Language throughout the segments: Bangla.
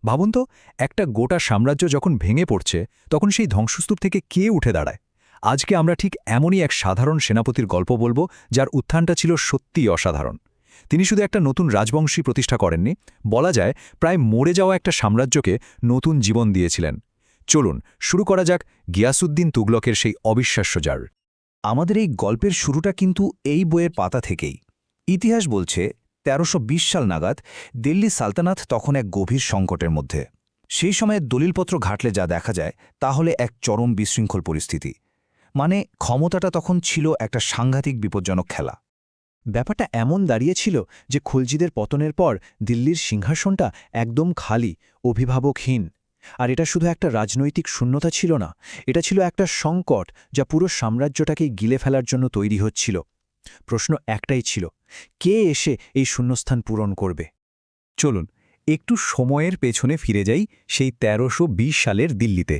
ভাবুন তো, একটা গোটা সাম্রাজ্য যখন ভেঙে পড়ছে তখন সেই ধ্বংসস্তূপ থেকে কে উঠে দাঁড়ায়? আজকে আমরা ঠিক এমনই এক সাধারণ সেনাপতির গল্প বলবো, যার উত্থানটা ছিল সত্যিই অসাধারণ। তিনি শুধু একটা নতুন রাজবংশী প্রতিষ্ঠা করেননি, বলা যায় প্রায় মরে যাওয়া একটা সাম্রাজ্যকে নতুন জীবন দিয়েছিলেন। চলুন শুরু করা যাক গিয়াসউদ্দিন তুগলকের সেই অবিশ্বাস্য জার। আমাদের এই গল্পের শুরুটা কিন্তু এই বইয়ের পাতা থেকেই। ইতিহাস বলছে ১৩২০ সাল নাগাদ দিল্লি সালতানাত তখন এক গভীর সংকটের মধ্যে। সেই সময়ে দলিলপত্র ঘাটলে যা দেখা যায় তাহলে এক চরম বিশৃঙ্খল পরিস্থিতি। মানে ক্ষমতাটা তখন ছিল একটা সাংঘাতিক বিপজ্জনক খেলা। ব্যাপারটা এমন দাঁড়িয়েছিল যে খলজিদের পতনের পর দিল্লির সিংহাসনটা একদম খালি, অভিভাবকহীন। আর এটা শুধু একটা রাজনৈতিক শূন্যতা ছিল না, এটা ছিল একটা সংকট যা পুরো সাম্রাজ্যটাকে গিলে ফেলার জন্য তৈরি হচ্ছিল। প্রশ্ন একটাই ছিল, কে এসে এই শূন্যস্থান পূরণ করবে? চলুন একটু সময়ের পেছনে ফিরে যাই, সেই ১৩২০ সালের দিল্লিতে।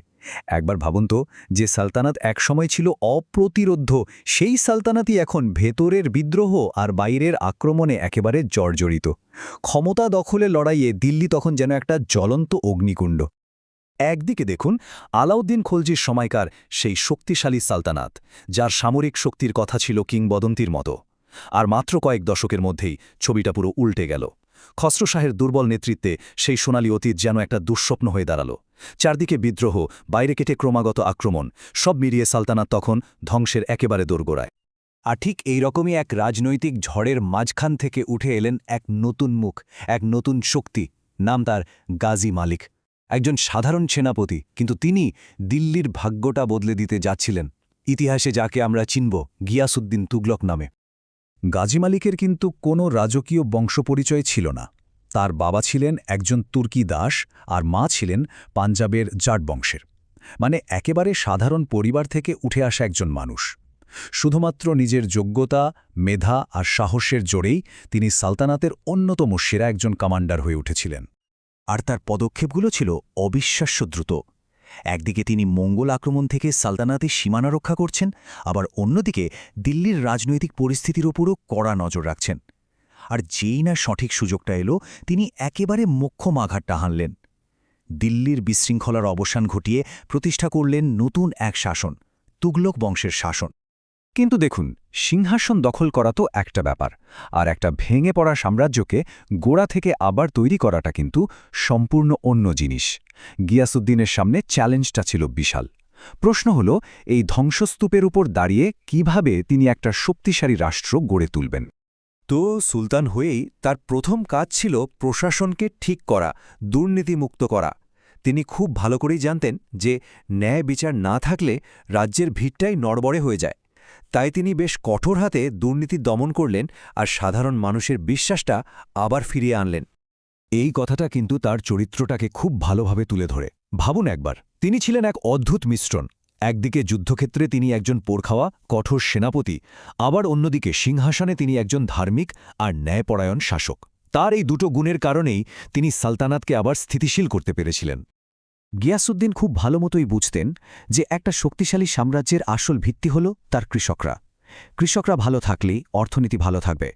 একবার ভাবুন তো, যে সালতানাত একসময় ছিল অপ্রতিরোধ্য, সেই সালতানাতই এখন ভেতরের বিদ্রোহ আর বাইরের আক্রমণে একেবারে জর্জরিত। ক্ষমতা দখলের লড়াইয়ে দিল্লি তখন যেন একটা জ্বলন্ত অগ্নিকুণ্ড। একদিকে দেখুন আলাউদ্দিন খলজির সময়কার সেই শক্তিশালী সালতানাত, যার সামরিক শক্তির কথা ছিল কিংবদন্তির মতো। আর মাত্র কয়েক দশকের মধ্যেই ছবিটা পুরো উল্টে গেল। খসরু শাহের দুর্বল নেতৃত্বে সেই সোনালী অতীত যেন একটা দুঃস্বপ্ন হয়ে দাঁড়াল। চারদিকে বিদ্রোহ, বাইরে কেটে ক্রমাগত আক্রমণ, সব মিলিয়ে সালতানাত তখন ধ্বংসের একেবারে দোরগোড়ায়। আর ঠিক এই রকমই এক রাজনৈতিক ঝড়ের মাঝখান থেকে উঠে এলেন এক নতুন মুখ, এক নতুন শক্তি। নাম তার গাজী মালিক। একজন সাধারণ সেনাপতি, কিন্তু তিনি দিল্লির ভাগ্যটা বদলে দিতে যাচ্ছিলেন। ইতিহাসে যাকে আমরা চিনব গিয়াসউদ্দিন তুগলক নামে। গাজী মালিকের কিন্তু কোনো রাজকীয় বংশপরিচয় ছিল না। তার বাবা ছিলেন একজন তুর্কি দাস আর মা ছিলেন পাঞ্জাবের জাট বংশের। মানে একেবারে সাধারণ পরিবার থেকে উঠে আসা একজন মানুষ। শুধুমাত্র নিজের যোগ্যতা, মেধা আর সাহসের জোরেই তিনি সালতানাতের অন্যতম সেরা একজন কমান্ডার হয়ে উঠেছিলেন। আর তার পদক্ষেপগুলো ছিল অবিশ্বাস্য দ্রুত। একদিকে তিনি মঙ্গল আক্রমণ থেকে সালতানাতের সীমানা রক্ষা করছেন, আবার অন্যদিকে দিল্লির রাজনৈতিক পরিস্থিতির ওপরও কড়া নজর রাখছেন। আর যেই না সঠিক সুযোগটা এলো, তিনি একেবারে মোক্ষম আঘাতটা হানলেন। দিল্লির বিশৃঙ্খলার অবসান ঘটিয়ে প্রতিষ্ঠা করলেন নতুন এক শাসন, তুগলক বংশের শাসন। কিন্তু দেখুন, সিংহাসন দখল করা তো একটা ব্যাপার, আর একটা ভেঙে পড়া সাম্রাজ্যকে গোড়া থেকে আবার তৈরি করাটা কিন্তু সম্পূর্ণ অন্য জিনিস। গিয়াসউদ্দিনের সামনে চ্যালেঞ্জটা ছিল বিশাল। প্রশ্ন হল, এই ধ্বংসস্তূপের উপর দাঁড়িয়ে কিভাবে তিনি একটা শক্তিশালী রাষ্ট্র গড়ে তুলবেন। তো সুলতান হয়েই তার প্রথম কাজ ছিল প্রশাসনকে ঠিক করা, দুর্নীতিমুক্ত করা। তিনি খুব ভালো করেই জানতেন যে ন্যায় বিচার না থাকলে রাজ্যের ভিড়টাই নড়বড়ে হয়ে যায়। তাই তিনি বেশ কঠোর হাতে দুর্নীতি দমন করলেন আর সাধারণ মানুষের বিশ্বাসটা আবার ফিরিয়ে আনলেন। এই কথাটা কিন্তু তার চরিত্রটাকে খুব ভালোভাবে তুলে ধরে। ভাবুন একবার, তিনি ছিলেন এক অদ্ভুত মিশ্রণ। একদিকে যুদ্ধক্ষেত্রে তিনি একজন পোরখাওয়া, কঠোর সেনাপতি, আবার অন্যদিকে সিংহাসনে তিনি একজন ধার্মিক আর ন্যায়পরায়ণ শাসক। তার এই দুটো গুণের কারণেই তিনি সালতানাতকে আবার স্থিতিশীল করতে পেরেছিলেন। গিয়াসউদ্দিন খুব ভালোমতোই বুঝতেন যে একটা শক্তিশালী সাম্রাজ্যের আসল ভিত্তি হল তার কৃষকরা। কৃষকরা ভালো থাকলেই অর্থনীতি ভালো থাকবে।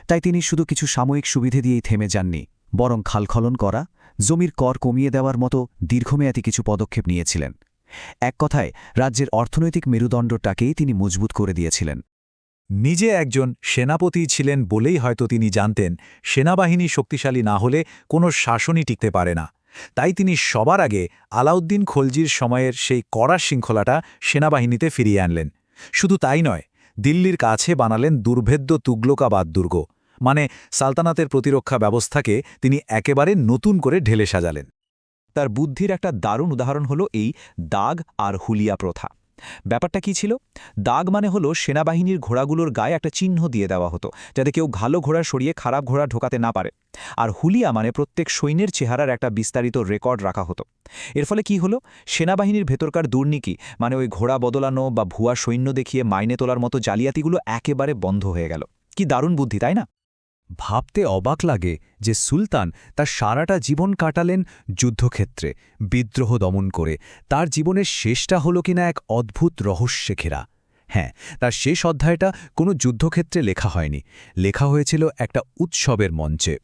তাই তিনি শুধু কিছু সাময়িক সুবিধে দিয়েই থেমে যাননি, বরং খালখলন করা, জমির কর কমিয়ে দেওয়ার মতো দীর্ঘমেয়াদী কিছু পদক্ষেপ নিয়েছিলেন। এক কথায় রাজ্যের অর্থনৈতিক মেরুদণ্ডটাকেই তিনি মজবুত করে দিয়েছিলেন। নিজে একজন সেনাপতি ছিলেন বলেই হয়তো তিনি জানতেন, সেনাবাহিনী শক্তিশালী না হলে কোনো শাসনই টিকতে পারে না। তাই তিনি সবার আগে আলাউদ্দিন খলজির সময়ের সেই কড়া শৃঙ্খলাটা সেনাবাহিনীতে ফিরিয়ে আনলেন। শুধু তাই নয়, দিল্লির কাছে বানালেন দুর্ভেদ্য তুগলকাবাদ দুর্গ। মানে সালতানাতের প্রতিরক্ষা ব্যবস্থাকে তিনি একেবারে নতুন করে ঢেলে সাজালেন। তার বুদ্ধির একটা দারুণ উদাহরণ হলো এই দাগ আর হুলিয়া প্রথা। ব্যাপারটা কি ছিল? দাগ মানে হলো সেনাবাহিনীর ঘোড়াগুলোর গায়ে একটা চিহ্ন দিয়ে দেওয়া হতো, যাতে কেউ ভালো ঘোড়া সরিয়ে খারাপ ঘোড়া ঢোকাতে না পারে। আর হুলিয়া মানে প্রত্যেক সৈন্যের চেহারার একটা বিস্তারিত রেকর্ড রাখা হতো। এর ফলে কি হলো, সেনাবাহিনীর ভেতরকার দুর্নীতি, মানে ওই ঘোড়া বদলানো বা ভুয়া সৈন্য দেখিয়ে মাইনে তোলার মতো জালিয়াতিগুলো একেবারে বন্ধ হয়ে গেল। কি দারুণ বুদ্ধি, তাই না? ভাবতে অবাক লাগে যে সুলতান তার সারাটা জীবন কাটালেন যুদ্ধক্ষেত্রে, বিদ্রোহ দমন করে। তার জীবনের শেষটা হলো কিনা এক অদ্ভুত রহস্যে ঘেরা। হ্যাঁ, তার শেষ অধ্যায়টা কোনো যুদ্ধক্ষেত্রে লেখা হয়নি, লেখা হয়েছিল একটা উৎসবের মঞ্চে।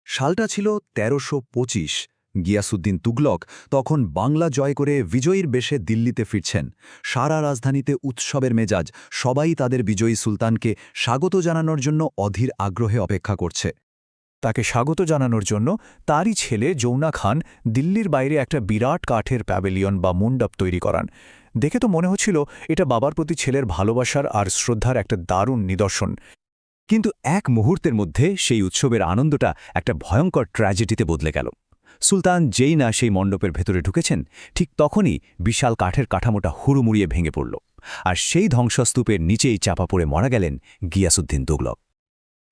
সালটা ছিল ১৩২৫। গিয়াসুদ্দিন তুগলক তখন বাংলা জয় করে বিজয়ীর বেশে দিল্লিতে ফিরছেন। সারা রাজধানীতে উৎসবের মেজাজ, সবাই তাদের বিজয়ী সুলতানকে স্বাগত জানানোর জন্য অধীর আগ্রহে অপেক্ষা করছে। তাকে স্বাগত জানানোর জন্য তারই ছেলে জৌনা খান দিল্লির বাইরে একটা বিরাট কাঠের প্যাভিলিয়ন বা মণ্ডপ তৈরি করান। দেখে তো মনে হচ্ছিল এটা বাবার প্রতি ছেলের ভালোবাসার আর শ্রদ্ধার একটা দারুণ নিদর্শন। কিন্তু এক মুহূর্তের মধ্যে সেই উৎসবের আনন্দটা একটা ভয়ঙ্কর ট্র্যাজেডিতে বদলে গেল। সুলতান যেই না সেই মণ্ডপের ভেতরে ঢুকেছেন, ঠিক তখনই বিশাল কাঠের কাঠামোটা হুড়ুমুড়িয়ে ভেঙে পড়ল, আর সেই ধ্বংসস্তূপের নিচেই চাপা পড়ে মারা গেলেন গিয়াসুদ্দিন তুগলক।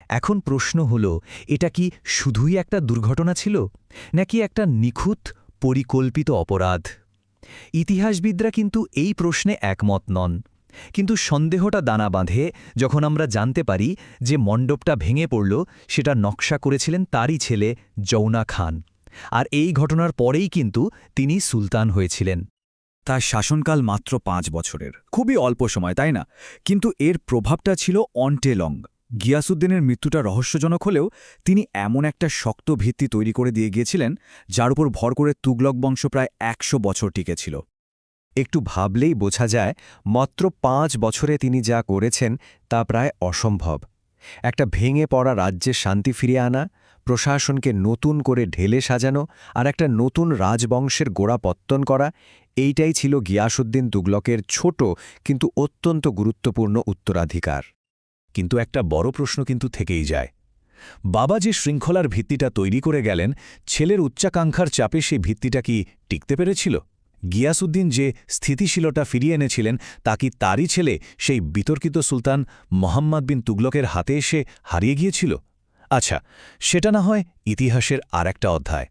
এখন প্রশ্ন হল, এটা কি শুধুই একটা দুর্ঘটনা ছিল, নাকি একটা নিখুঁত পরিকল্পিত অপরাধ? ইতিহাসবিদরা কিন্তু এই প্রশ্নে একমত নন। কিন্তু সন্দেহটা দানা বাঁধে যখন আমরা জানতে পারি যে মণ্ডপটা ভেঙে পড়ল সেটা নকশা করেছিলেন তারই ছেলে জৌনা খান, আর এই ঘটনার পরেই কিন্তু তিনি সুলতান হয়েছিলেন। তার শাসনকাল মাত্র 5 বছরের, খুবই অল্প সময়, তাই না? কিন্তু এর প্রভাবটা ছিল অনটেলং। গিয়াসুদ্দিনের মৃত্যুটা রহস্যজনক হলেও তিনি এমন একটা শক্ত ভিত্তি তৈরি করে দিয়ে গিয়েছিলেন যার উপর ভর করে তুগলক বংশ প্রায় 100 বছর টিকেছিল। একটু ভাবলেই বোঝা যায় মাত্র 5 বছরে তিনি যা করেছেন তা প্রায় অসম্ভব। একটা ভেঙে পড়া রাজ্যের শান্তি ফিরিয়ে আনা, প্রশাসনকে নতুন করে ঢেলে সাজানো আর একটা নতুন রাজবংশের গোড়াপত্তন করা, এইটাই ছিল গিয়াসুদ্দিন তুগলকের ছোট কিন্তু অত্যন্ত গুরুত্বপূর্ণ উত্তরাধিকার। কিন্তু একটা বড় প্রশ্ন কিন্তু থেকেই যায়। বাবা যে শৃঙ্খলার ভিত্তিটা তৈরি করে গেলেন, ছেলের উচ্চাকাঙ্ক্ষার চাপে সেই ভিত্তিটা কি টিকতে পেরেছিল? গিয়াসুদ্দিন যে স্থিতিশীলতা ফিরিয়ে এনেছিলেন তা কি তারই ছেলে সেই বিতর্কিত সুলতান মোহাম্মদ বিন তুগলকের হাতে এসে হারিয়ে গিয়েছিল? আচ্ছা, সেটা না হয় ইতিহাসের আর একটা অধ্যায়।